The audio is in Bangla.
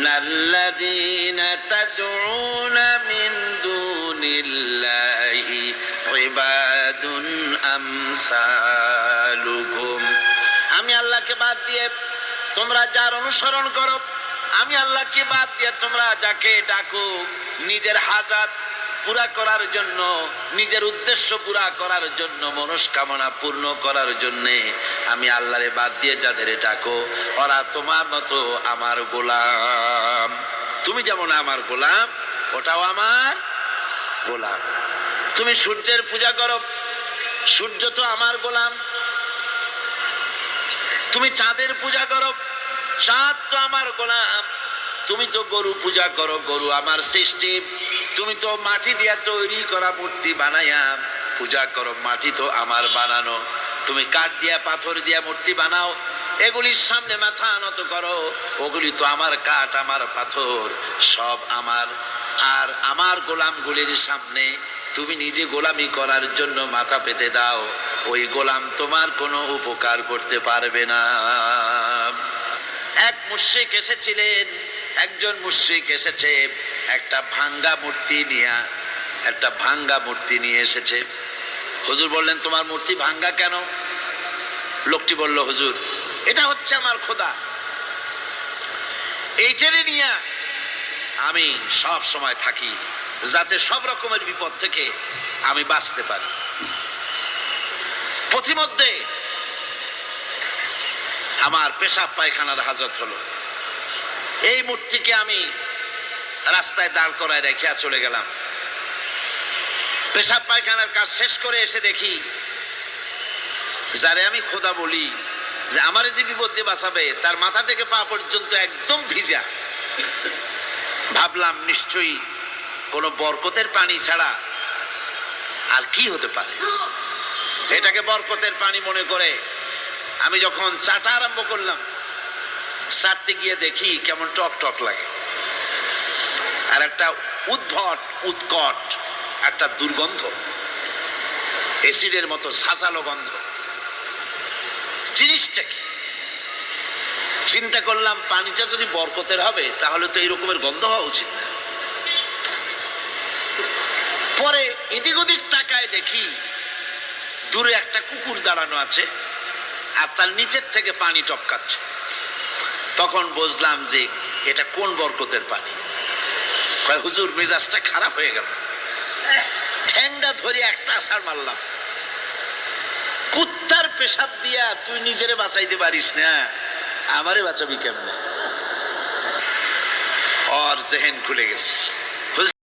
ইন্নাল্লাযীনা তাদউনা মিন দুনিল্লাহি ইবাদুন আমসালুকুম। আমি আল্লাহকে বাদ দিয়ে তোমরা যার অনুসরণ করো, আমি আল্লাহকে বাদ দিয়ে তোমরা যাকে ডাকো নিজের হাজাত পুরা করার জন্য, নিজের উদ্দেশ্য পুরা করার জন্য, মনস্কামনা পূর্ণ করার জন্য, আমি আল্লাহরে বাদ দিয়ে যাদের ডাকো ওরা তোমার মতো আমার গোলাম। তুমি যেমন আমার গোলাম, ওটাও আমার গোলাম। তুমি সূর্যের পূজা করো, সূর্য তো আমার গোলাম। তুমি চাঁদের পূজা করো, চাঁদ তো আমার গোলাম। তুমি তো গরু পূজা করো, গরু আমার সৃষ্টি। তুমি তো মাটি দিয়া তৈরি করা মূর্তি বানাইয়া পূজা করো, মাটি তো আমার বানানো। তুমি কাঠ দিয়া পাথর দিয়া মূর্তি বানাও, এগুলির সামনে মাথা নত করো, ওগুলি তো আমার কাঠ আমার পাথর সব আমার। আর আমার গোলামগুলির সামনে তুমি নিজে গোলামি করার জন্য মাথা পেতে দাও, ওই গোলাম তোমার কোনো উপকার করতে পারবে না। এক মুশরিক এসেছিলেন, একজন মুশরিক এসেছে একটা ভাঙ্গা মূর্তি নিয়ে এসেছে। হুজুর বললেন তোমার মূর্তি ভাঙ্গা কেন? লোকটি বলল হুজুর এটা হচ্ছে আমার খোদা, এইটারে নিয়ে আমি সব সময় থাকি যাতে সব রকমের বিপদ থেকে আমি বাঁচতে পারি। প্রতিমধ্যে আমার পেশাব পায়খানার হাজত হলো, এই মূর্তিকে আমি রাস্তায় দাঁড় করায় রেখে চলে গেলাম। পেশাব পায়খানার কাজ শেষ করে এসে দেখি যারে আমি খোদা বলি, যে আমারে যে বিপদ দিয়ে বাঁচাবে, তার মাথা থেকে পা পর্যন্ত একদম ভিজা। ভাবলাম নিশ্চয়ই কোনো বরকতের পানি ছাড়া আর কি হতে পারে। এটাকে বরকতের পানি মনে করে আমি যখন চাটা আরম্ভ করলাম, চাটতে গিয়ে দেখি কেমন টক টক লাগে, আর একটা উদ্ভট উৎকট একটা দুর্গন্ধ, অ্যাসিডের মতো ঝাঁঝালো গন্ধ। জিনিসটা কি? চিন্তা করলাম পানিটা যদি বরকতের হবে তাহলে তো এই রকমের গন্ধ হওয়া উচিত না। পরে এদিক ওদিক তাকায় দেখি দূরে একটা কুকুর দাঁড়ানো আছে আর তার নিচের থেকে পানি টপকাচ্ছে। তখন বুঝলাম যে এটা কোন বরকতের পানি। কয় হুজুর মেজাজটা খারাপ হয়ে গেল, ঠ্যাংটা ধরে একটা আছাড় মারলাম। কুত্তার পেশাব দিয়া তুই নিজেরে বাঁচাইতে পারিস না, আমারে বাঁচাবি কেমনে? ওর জেহেন খুলে গেছে।